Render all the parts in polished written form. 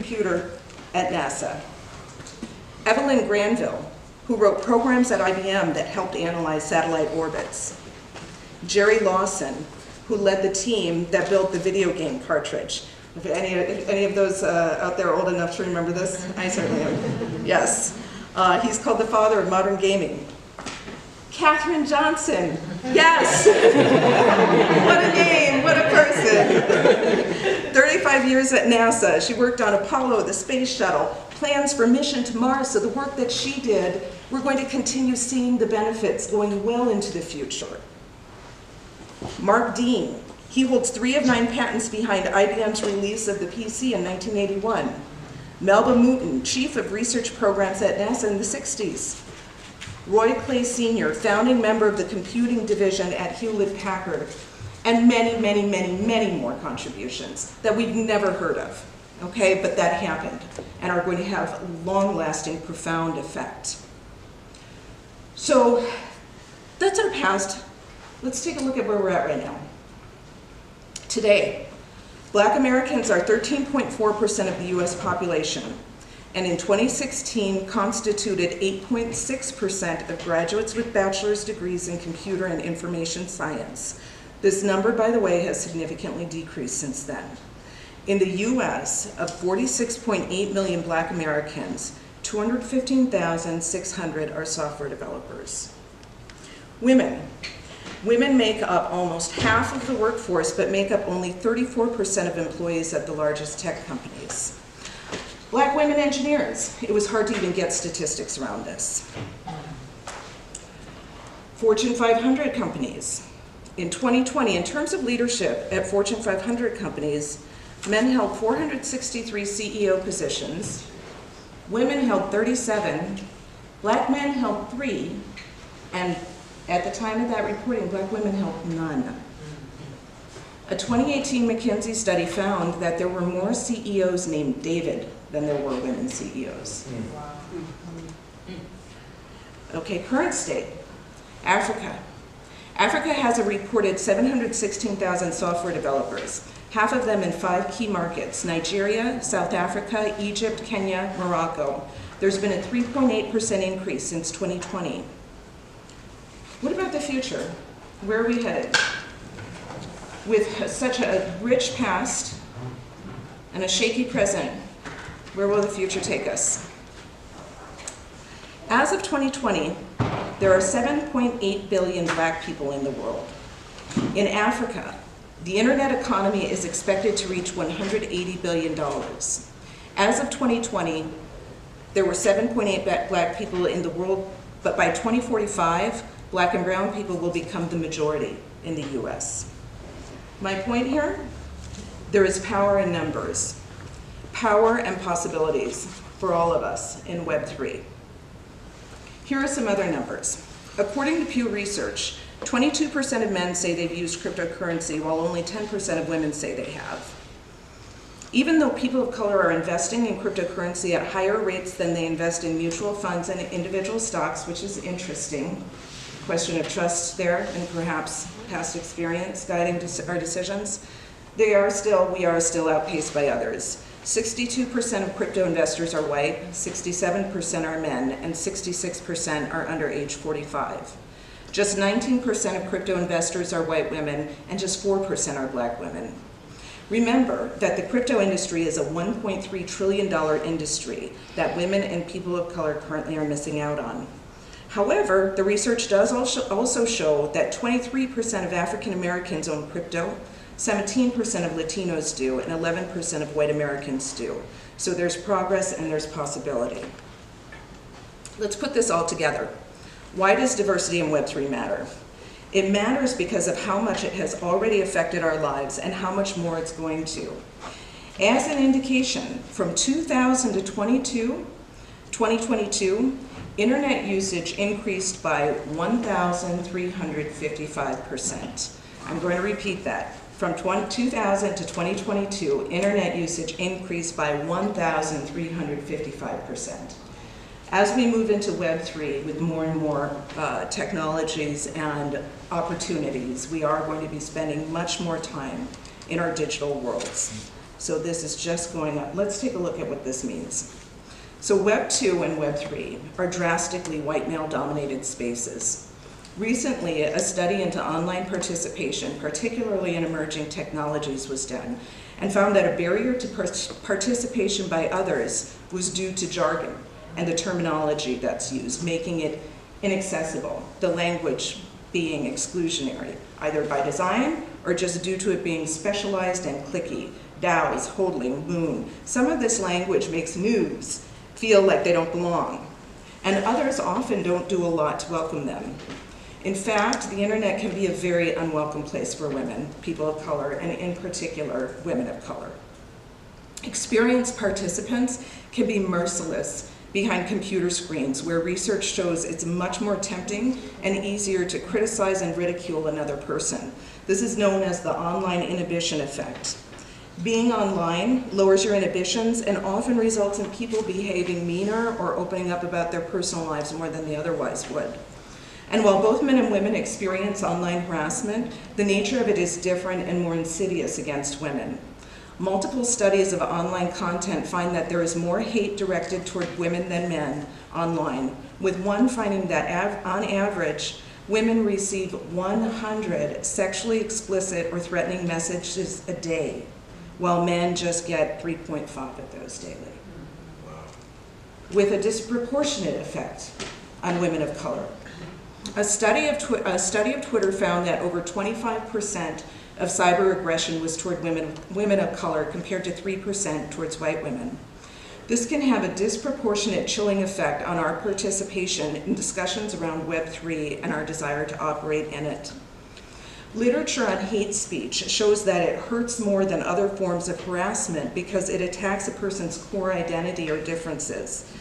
supercomputer at NASA. Evelyn Granville, who wrote programs at IBM that helped analyze satellite orbits. Jerry Lawson, who led the team that built the video game cartridge. If any of those out there old enough to remember this? I certainly am. Yes. He's called the father of modern gaming. Katherine Johnson. Yes. What a name, what a person. 35 years at NASA. She worked on Apollo, the space shuttle, plans for mission to Mars. So the work that she did, we're going to continue seeing the benefits going well into the future. Mark Dean. He holds 3 of 9 patents behind IBM's release of the PC in 1981. Melba Mouton, Chief of Research Programs at NASA in the 60s. Roy Clay Sr., founding member of the computing division at Hewlett-Packard, and many, many, many, many more contributions that we've never heard of, okay, but that happened and are going to have long-lasting, profound effect. So that's our past. Let's take a look at where we're at right now. Today, Black Americans are 13.4% of the US population, and in 2016 constituted 8.6% of graduates with bachelor's degrees in computer and information science. This number, by the way, has significantly decreased since then. In the US, of 46.8 million Black Americans, 215,600 are software developers. Women. Women make up almost half of the workforce, but make up only 34% of employees at the largest tech companies. Black women engineers. It was hard to even get statistics around this. Fortune 500 companies. In 2020, in terms of leadership at Fortune 500 companies, men held 463 CEO positions, women held 37, Black men held 3, and at the time of that reporting, Black women held none. A 2018 McKinsey study found that there were more CEOs named David than there were women CEOs. Okay, current state, Africa. Africa has a reported 716,000 software developers, half of them in 5 key markets: Nigeria, South Africa, Egypt, Kenya, Morocco. There's been a 3.8% increase since 2020. What about the future? Where are we headed? With such a rich past and a shaky present, where will the future take us? As of 2020, there are 7.8 billion Black people in the world. In Africa, the internet economy is expected to reach $180 billion. As of 2020, there were 7.8 Black people in the world, but by 2045, Black and brown people will become the majority in the US. My point here, there is power in numbers, power and possibilities for all of us in Web3. Here are some other numbers. According to Pew Research, 22% of men say they've used cryptocurrency, while only 10% of women say they have. Even though people of color are investing in cryptocurrency at higher rates than they invest in mutual funds and individual stocks, which is interesting, question of trust there and perhaps past experience guiding our decisions, we are still outpaced by others. 62% of crypto investors are white, 67% are men, and 66% are under age 45. Just 19% of crypto investors are white women, and just 4% are Black women. Remember that the crypto industry is a $1.3 trillion industry that women and people of color currently are missing out on. However, the research does also show that 23% of African Americans own crypto, 17% of Latinos do, and 11% of white Americans do. So there's progress and there's possibility. Let's put this all together. Why does diversity in Web3 matter? It matters because of how much it has already affected our lives and how much more it's going to. As an indication, from 2000 to 2022, internet usage increased by 1,355%. I'm going to repeat that. From 2000 to 2022, internet usage increased by 1,355%. As we move into Web3 with more and more technologies and opportunities, we are going to be spending much more time in our digital worlds. So this is just going up. Let's take a look at what this means. So Web 2 and Web 3 are drastically white male-dominated spaces. Recently, a study into online participation, particularly in emerging technologies, was done and found that a barrier to participation by others was due to jargon and the terminology that's used, making it inaccessible, the language being exclusionary, either by design or just due to it being specialized and cliquey. DAOs, hodling, moon. Some of this language makes noobs feel like they don't belong, and others often don't do a lot to welcome them. In fact, the internet can be a very unwelcome place for women, people of color, and in particular, women of color. Experienced participants can be merciless behind computer screens, where research shows it's much more tempting and easier to criticize and ridicule another person. This is known as the online inhibition effect. Being online lowers your inhibitions and often results in people behaving meaner or opening up about their personal lives more than they otherwise would. And while both men and women experience online harassment, the nature of it is different and more insidious against women. Multiple studies of online content find that there is more hate directed toward women than men online, with one finding that on average, women receive 100 sexually explicit or threatening messages a day, while men just get 3.5 of those daily, with a disproportionate effect on women of color. A study of Twitter found that over 25% of cyber aggression was toward women of color, compared to 3% towards white women. This can have a disproportionate chilling effect on our participation in discussions around Web 3 and our desire to operate in it. Literature on hate speech shows that it hurts more than other forms of harassment because it attacks a person's core identity or differences.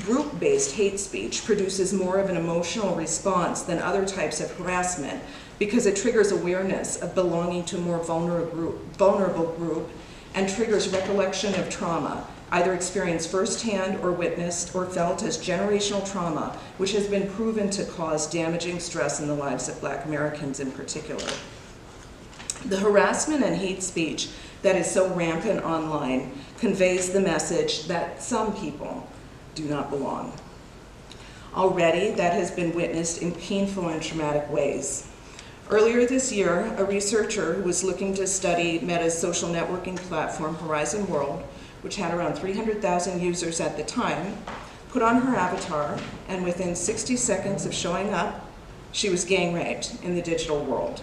Group-based hate speech produces more of an emotional response than other types of harassment because it triggers awareness of belonging to a more vulnerable group and triggers recollection of trauma, either experienced firsthand or witnessed or felt as generational trauma, which has been proven to cause damaging stress in the lives of Black Americans in particular. The harassment and hate speech that is so rampant online conveys the message that some people do not belong. Already, that has been witnessed in painful and traumatic ways. Earlier this year, a researcher who was looking to study Meta's social networking platform, Horizon World, which had around 300,000 users at the time, put on her avatar, and within 60 seconds of showing up, she was gang raped in the digital world,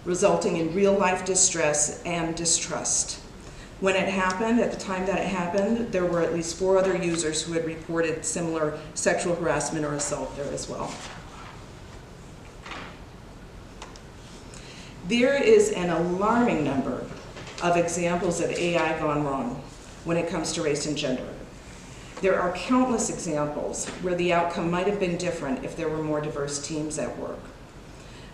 resulting in real-life distress and distrust. When it happened, at the time that it happened, there were at least 4 other users who had reported similar sexual harassment or assault there as well. There is an alarming number of examples of AI gone wrong when it comes to race and gender. There are countless examples where the outcome might have been different if there were more diverse teams at work.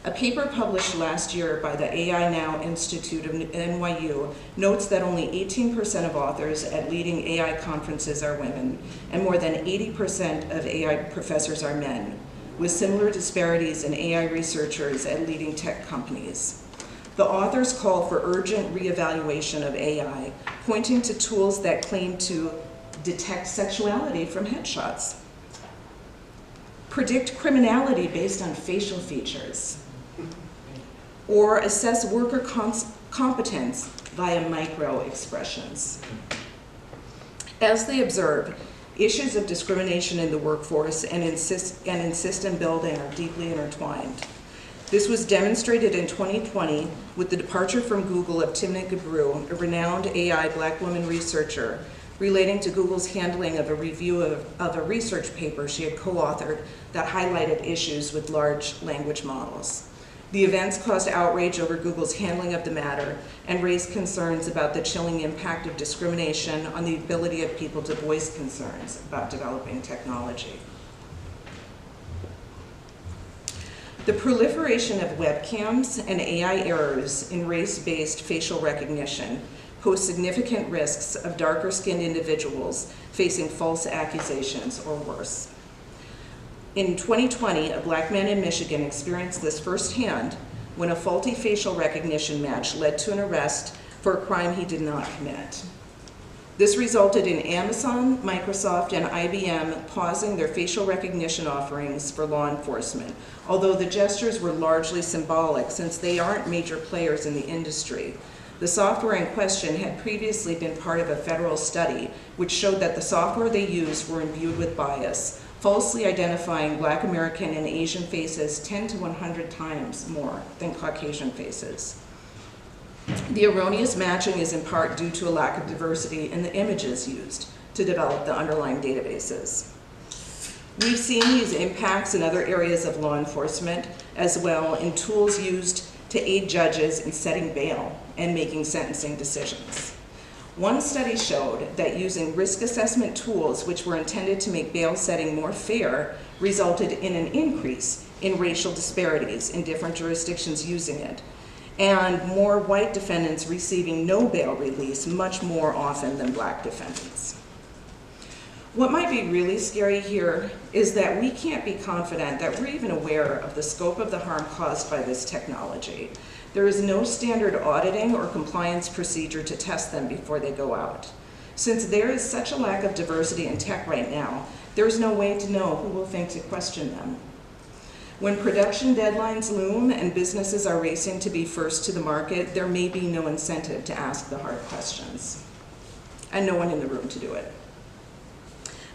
A paper published last year by the AI Now Institute of NYU notes that only 18% of authors at leading AI conferences are women, and more than 80% of AI professors are men, with similar disparities in AI researchers at leading tech companies. The authors call for urgent reevaluation of AI, pointing to tools that claim to detect sexuality from headshots, predict criminality based on facial features, or assess worker competence via micro-expressions. As they observe, issues of discrimination in the workforce and system building are deeply intertwined. This was demonstrated in 2020 with the departure from Google of Timnit Gebru, a renowned AI Black woman researcher, relating to Google's handling of a review of a research paper she had co-authored that highlighted issues with large language models. The events caused outrage over Google's handling of the matter and raised concerns about the chilling impact of discrimination on the ability of people to voice concerns about developing technology. The proliferation of webcams and AI errors in race-based facial recognition pose significant risks of darker-skinned individuals facing false accusations or worse. In 2020, a Black man in Michigan experienced this firsthand when a faulty facial recognition match led to an arrest for a crime he did not commit. This resulted in Amazon, Microsoft, and IBM pausing their facial recognition offerings for law enforcement, although the gestures were largely symbolic since they aren't major players in the industry. The software in question had previously been part of a federal study which showed that the software they used were imbued with bias, falsely identifying Black American and Asian faces 10 to 100 times more than Caucasian faces. The erroneous matching is in part due to a lack of diversity in the images used to develop the underlying databases. We've seen these impacts in other areas of law enforcement as well in tools used to aid judges in setting bail and making sentencing decisions. One study showed that using risk assessment tools which were intended to make bail setting more fair resulted in an increase in racial disparities in different jurisdictions using it, and more white defendants receiving no bail release much more often than Black defendants. What might be really scary here is that we can't be confident that we're even aware of the scope of the harm caused by this technology. There is no standard auditing or compliance procedure to test them before they go out. Since there is such a lack of diversity in tech right now, there is no way to know who will think to question them. When production deadlines loom and businesses are racing to be first to the market, there may be no incentive to ask the hard questions, and no one in the room to do it.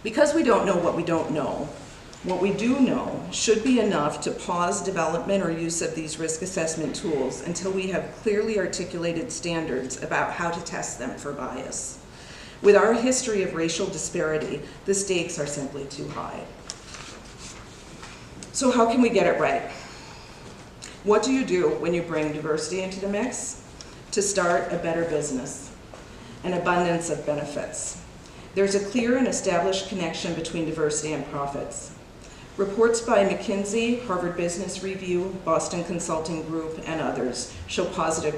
Because we don't know what we don't know, what we do know should be enough to pause development or use of these risk assessment tools until we have clearly articulated standards about how to test them for bias. With our history of racial disparity, the stakes are simply too high. So how can we get it right? What do you do when you bring diversity into the mix? To start a better business, an abundance of benefits. There's a clear and established connection between diversity and profits. Reports by McKinsey, Harvard Business Review, Boston Consulting Group, and others show positive